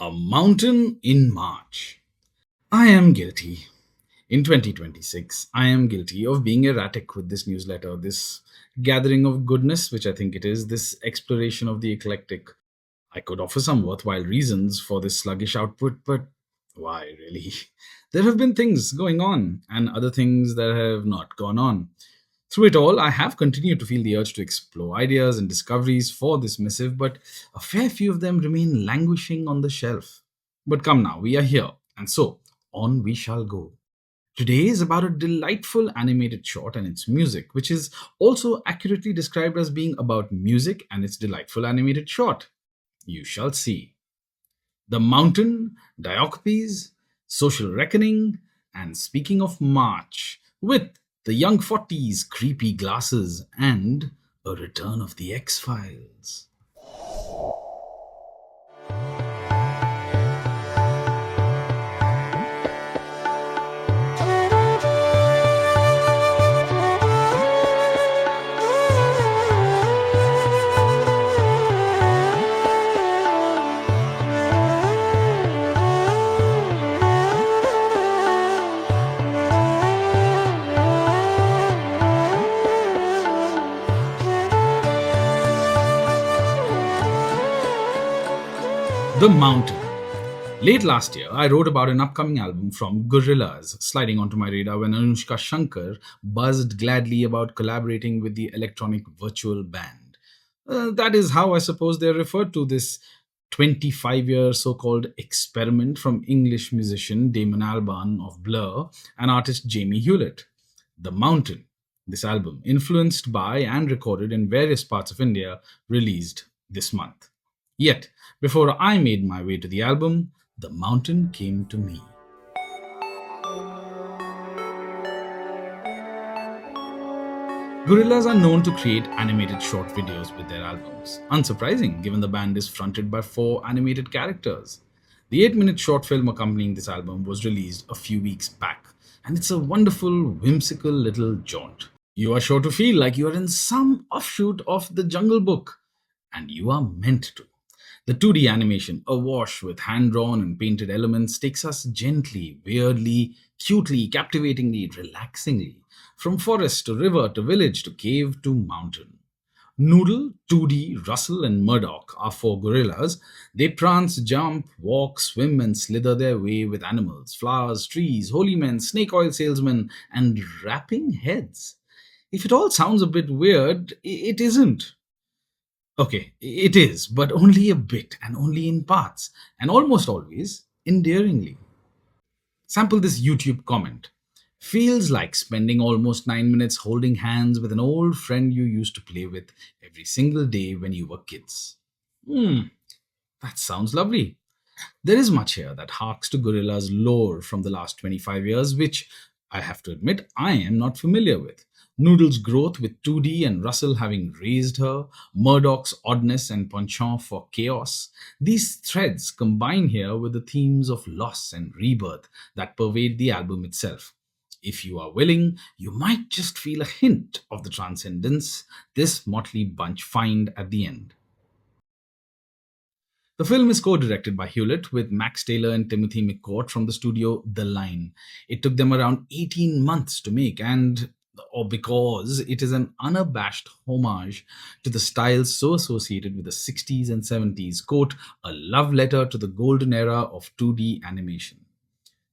A mountain in March. I am guilty. In 2026, I am guilty of being erratic with this newsletter, this gathering of goodness, which I think it is, this exploration of the eclectic. I could offer some worthwhile reasons for this sluggish output, but why really? There have been things going on and other things that have not gone on. Through it all, I have continued to feel the urge to explore ideas and discoveries for this missive, but a fair few of them remain languishing on the shelf. But come now, we are here, and so on we shall go. Today is about a delightful animated short and its music, which is also accurately described as being about music and its delightful animated short. You shall see. The Mountain, Diacopes, Social Reckoning, and speaking of March, with the Young Forties, Creepy Glasses, and a return of the X Files. The Mountain. Late last year, I wrote about an upcoming album from Gorillaz sliding onto my radar when Anushka Shankar buzzed gladly about collaborating with the electronic virtual band. That is how I suppose they're referred to this 25-year so-called experiment from English musician Damon Albarn of Blur and artist Jamie Hewlett. The Mountain, this album, influenced by and recorded in various parts of India, released this month. Yet, before I made my way to the album, The Mountain came to me. Gorillaz are known to create animated short videos with their albums. Unsurprising, given the band is fronted by four animated characters. The 8-minute short film accompanying this album was released a few weeks back, and it's a wonderful, whimsical little jaunt. You are sure to feel like you are in some offshoot of The Jungle Book, and you are meant to. The 2D animation, awash with hand drawn and painted elements, takes us gently, weirdly, cutely, captivatingly, relaxingly, from forest to river to village to cave to mountain. Noodle, 2D, Russell, and Murdoch are four gorillas. They prance, jump, walk, swim, and slither their way with animals, flowers, trees, holy men, snake oil salesmen, and rapping heads. If it all sounds a bit weird, it isn't. Okay, it is, but only a bit and only in parts, and almost always endearingly. Sample this YouTube comment. Feels like spending almost 9 minutes holding hands with an old friend you used to play with every single day when you were kids. Hmm, that sounds lovely. There is much here that harks to Gorilla's lore from the last 25 years, which I have to admit I am not familiar with. Noodle's growth with 2D and Russell having raised her, Murdoch's oddness and penchant for chaos. These threads combine here with the themes of loss and rebirth that pervade the album itself. If you are willing, you might just feel a hint of the transcendence this motley bunch find at the end. The film is co-directed by Hewlett with Max Taylor and Timothy McCourt from the studio The Line. It took them around 18 months to make, and or because it is an unabashed homage to the styles so associated with the 60s and 70s, quote, a love letter to the golden era of 2D animation.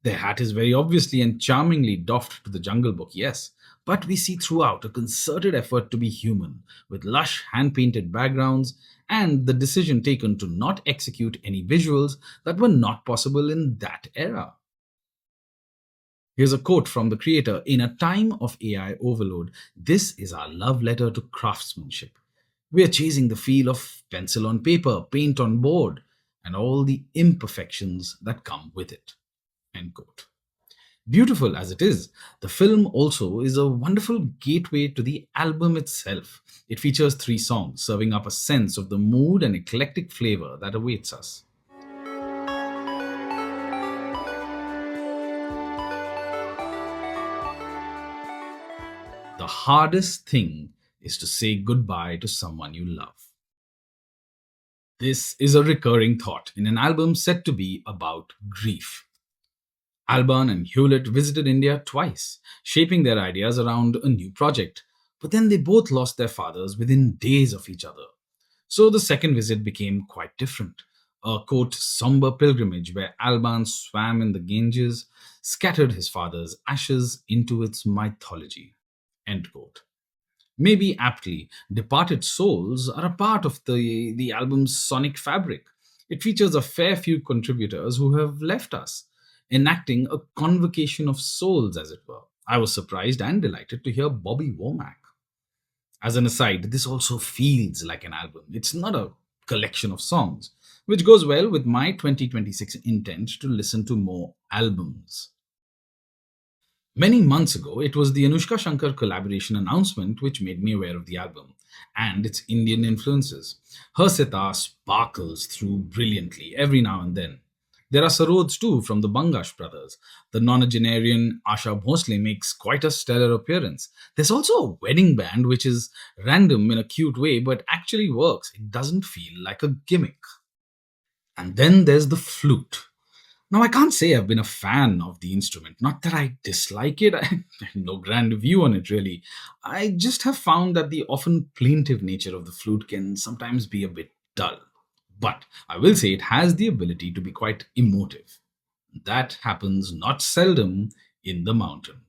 Their hat is very obviously and charmingly doffed to the Jungle Book, yes, but we see throughout a concerted effort to be human, with lush hand painted backgrounds and the decision taken to not execute any visuals that were not possible in that era. Here's a quote from the creator. In a time of AI overload, this is our love letter to craftsmanship. We are chasing the feel of pencil on paper, paint on board, and all the imperfections that come with it. End quote. Beautiful as it is, the film also is a wonderful gateway to the album itself. It features three songs, serving up a sense of the mood and eclectic flavor that awaits us. The hardest thing is to say goodbye to someone you love. This is a recurring thought in an album said to be about grief. Alban and Hewlett visited India twice, shaping their ideas around a new project. But then they both lost their fathers within days of each other. So the second visit became quite different. A quote somber pilgrimage where Alban swam in the Ganges, scattered his father's ashes into its mythology. End quote. Maybe aptly, departed souls are a part of the album's sonic fabric. It features a fair few contributors who have left us, enacting a convocation of souls, as it were. I was surprised and delighted to hear Bobby Womack. As an aside, this also feels like an album. It's not a collection of songs, which goes well with my 2026 intent to listen to more albums. Many months ago, it was the Anushka Shankar collaboration announcement which made me aware of the album and its Indian influences. Her sitar sparkles through brilliantly every now and then. There are sarods too from the Bangash brothers. The nonagenarian Asha Bhosle makes quite a stellar appearance. There's also a wedding band which is random in a cute way but actually works. It doesn't feel like a gimmick. And then there's the flute. Now, I can't say I've been a fan of the instrument. Not that I dislike it, I have no grand view on it really. I just have found that the often plaintive nature of the flute can sometimes be a bit dull. But I will say it has the ability to be quite emotive. That happens not seldom in The Mountain.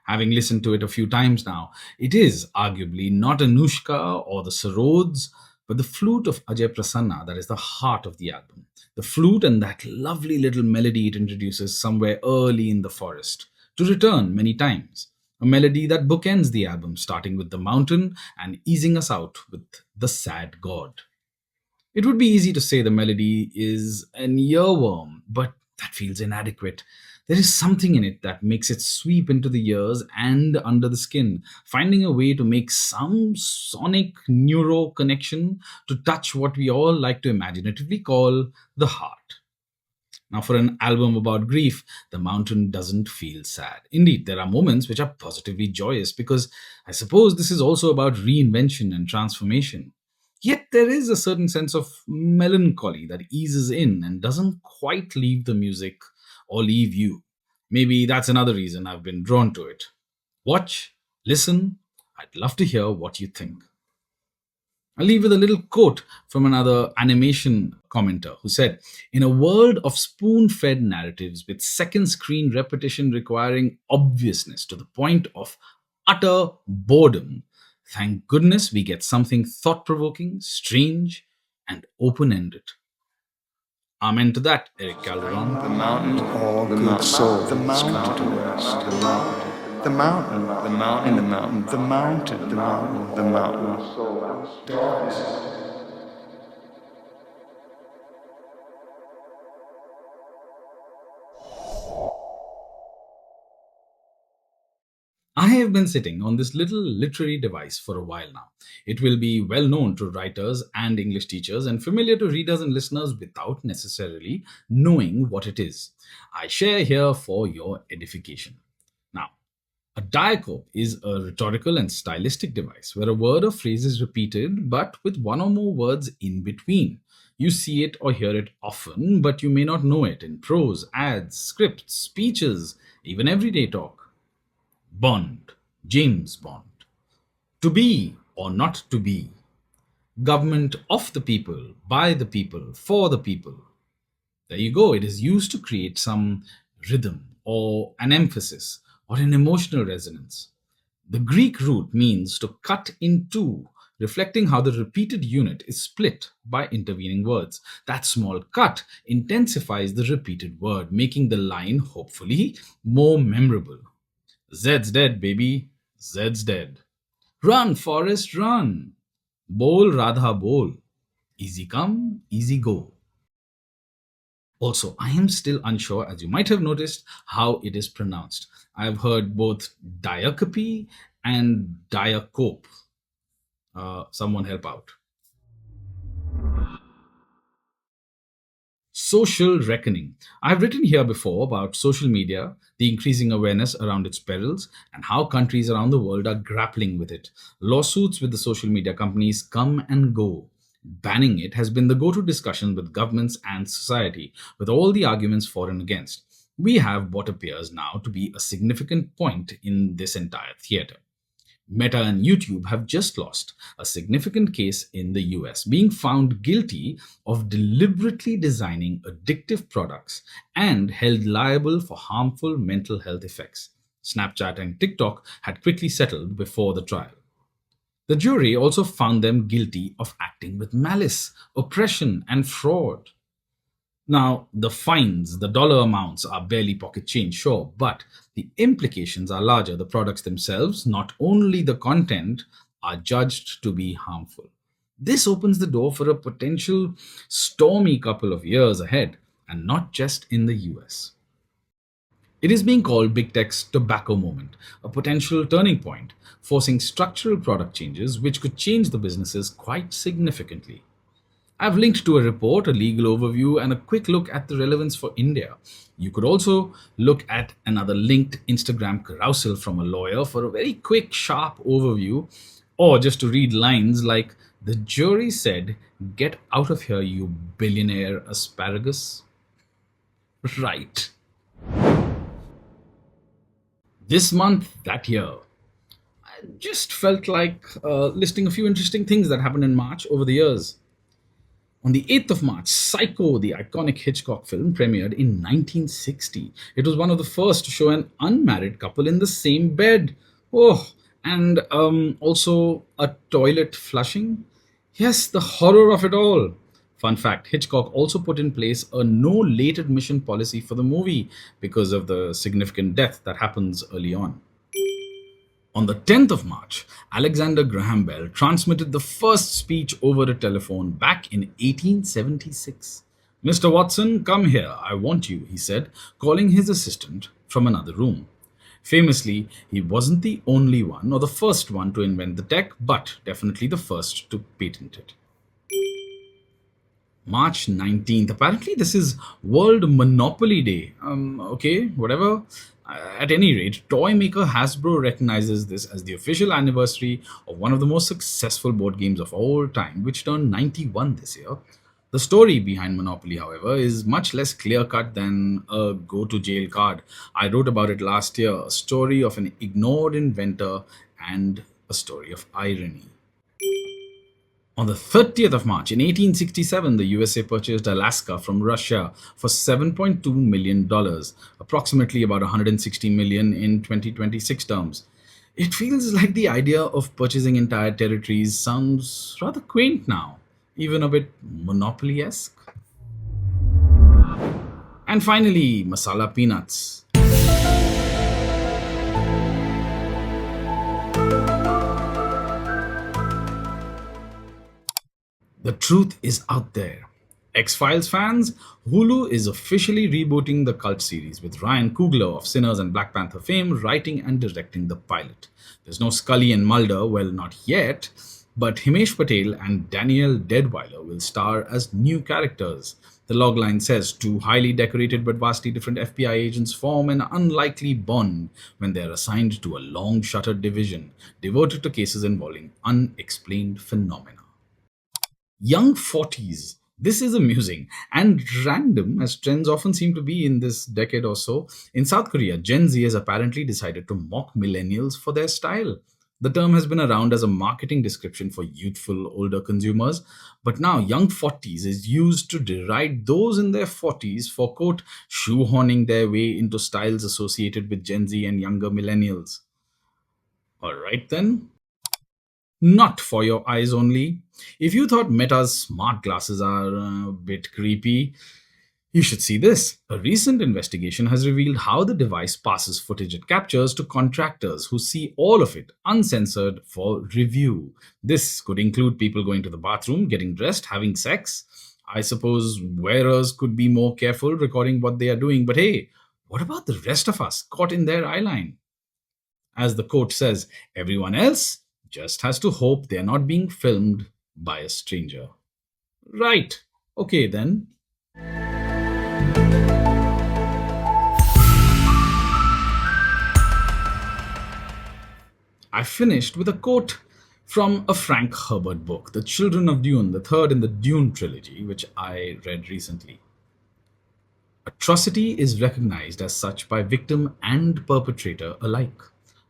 Having listened to it a few times now, it is arguably not Anushka or the Sarods, but the flute of Ajay Prasanna that is the heart of the album. The flute and that lovely little melody it introduces somewhere early in the forest, to return many times. A melody that bookends the album, starting with The Mountain and easing us out with The Sad God. It would be easy to say the melody is an earworm, but that feels inadequate. There is something in it that makes it sweep into the ears and under the skin, finding a way to make some sonic neuro connection to touch what we all like to imaginatively call the heart. Now, for an album about grief, The Mountain doesn't feel sad. Indeed, there are moments which are positively joyous because I suppose this is also about reinvention and transformation. Yet there is a certain sense of melancholy that eases in and doesn't quite leave the music or leave you. Maybe that's another reason I've been drawn to it. Watch, listen, I'd love to hear what you think. I'll leave with a little quote from another animation commenter who said, in a world of spoon fed narratives with second screen repetition requiring obviousness to the point of utter boredom, thank goodness we get something thought provoking, strange, and open ended. Amen to that, Eric Calderon. The mountain, all the good souls, the mountain to rest. The mountain, the mountain, the mountain, the mountain, the mountain, the mountain, the mountain. I have been sitting on this little literary device for a while now. It will be well known to writers and English teachers and familiar to readers and listeners without necessarily knowing what it is. I share here for your edification. Now, a diacope is a rhetorical and stylistic device where a word or phrase is repeated but with one or more words in between. You see it or hear it often, but you may not know it in prose, ads, scripts, speeches, even everyday talk. Bond, James Bond. To be or not to be. Government of the people, by the people, for the people. There you go. It is used to create some rhythm or an emphasis or an emotional resonance. The Greek root means to cut in two, reflecting how the repeated unit is split by intervening words. That small cut intensifies the repeated word, making the line hopefully more memorable. Zed's dead, baby. Zed's dead. Run, Forrest, run. Bol, Radha, bol. Easy come, easy go. Also, I am still unsure, as you might have noticed, how it is pronounced. I have heard both Diacope and Diacope. Someone help out. Social reckoning. I've written here before about social media, the increasing awareness around its perils, and how countries around the world are grappling with it. Lawsuits with the social media companies come and go. Banning it has been the go to discussion with governments and society, with all the arguments for and against. We have what appears now to be a significant point in this entire theatre. Meta and YouTube have just lost a significant case in the US, being found guilty of deliberately designing addictive products and held liable for harmful mental health effects. Snapchat and TikTok had quickly settled before the trial. The jury also found them guilty of acting with malice, oppression, and fraud. Now, the fines, the dollar amounts are barely pocket change, sure, but the implications are larger. The products themselves, not only the content, are judged to be harmful. This opens the door for a potential stormy couple of years ahead, and not just in the US. It is being called Big Tech's tobacco moment, a potential turning point, forcing structural product changes which could change the businesses quite significantly. I've linked to a report, a legal overview, and a quick look at the relevance for India. You could also look at another linked Instagram carousel from a lawyer for a very quick, sharp overview, or just to read lines like, "The jury said, get out of here, you billionaire asparagus." Right. This month, that year, I just felt like listing a few interesting things that happened in March over the years. On the 8th of March, Psycho, the iconic Hitchcock film, premiered in 1960. It was one of the first to show an unmarried couple in the same bed. Oh, and also a toilet flushing. Yes, the horror of it all. Fun fact, Hitchcock also put in place a no late admission policy for the movie because of the significant death that happens early on. On the 10th of March, Alexander Graham Bell transmitted the first speech over a telephone back in 1876. "Mr. Watson, come here, I want you," he said, calling his assistant from another room. Famously, he wasn't the only one or the first one to invent the tech, but definitely the first to patent it. March 19th. Apparently, this is World Monopoly Day. Okay, whatever. At any rate, toy maker Hasbro recognizes this as the official anniversary of one of the most successful board games of all time, which turned 91 this year. The story behind Monopoly, however, is much less clear cut than a go to jail card. I wrote about it last year, a story of an ignored inventor and a story of irony. On the 30th of March in 1867, the USA purchased Alaska from Russia for $7.2 million, approximately about $160 million in 2026 terms. It feels like the idea of purchasing entire territories sounds rather quaint now, even a bit monopoly esque. And finally, masala peanuts. The truth is out there. X-Files fans, Hulu is officially rebooting the cult series with Ryan Coogler of Sinners and Black Panther fame writing and directing the pilot. There's no Scully and Mulder, well, not yet, but Himesh Patel and Danielle Deadwyler will star as new characters. The logline says two highly decorated but vastly different FBI agents form an unlikely bond when they are assigned to a long-shuttered division devoted to cases involving unexplained phenomena. Young 40s. This is amusing and random, as trends often seem to be in this decade or so. In South Korea, Gen Z has apparently decided to mock millennials for their style. The term has been around as a marketing description for youthful older consumers, but now young 40s is used to deride those in their 40s for, quote, shoehorning their way into styles associated with Gen Z and younger millennials. All right then. Not for your eyes only. If you thought Meta's smart glasses are a bit creepy, you should see this. A recent investigation has revealed how the device passes footage it captures to contractors who see all of it uncensored for review. This could include people going to the bathroom, getting dressed, having sex. I suppose wearers could be more careful recording what they are doing, but hey, what about the rest of us caught in their eyeline? As the quote says, everyone else just has to hope they're not being filmed by a stranger. Right. Okay then. I finished with a quote From a Frank Herbert book, The Children of Dune, the third in the Dune trilogy, which I read recently. Atrocity is recognized as such by victim and perpetrator alike,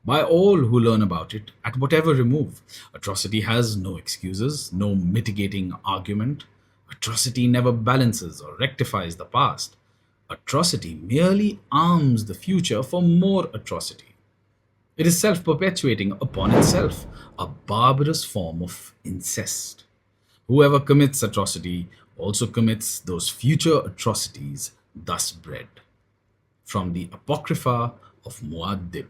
by all who learn about it at whatever remove. Atrocity has no excuses, no mitigating argument. Atrocity never balances or rectifies the past. Atrocity merely arms the future for more atrocity. It is self perpetuating upon itself, a barbarous form of incest. Whoever commits atrocity also commits those future atrocities thus bred. From the Apocrypha of Muad'Dib.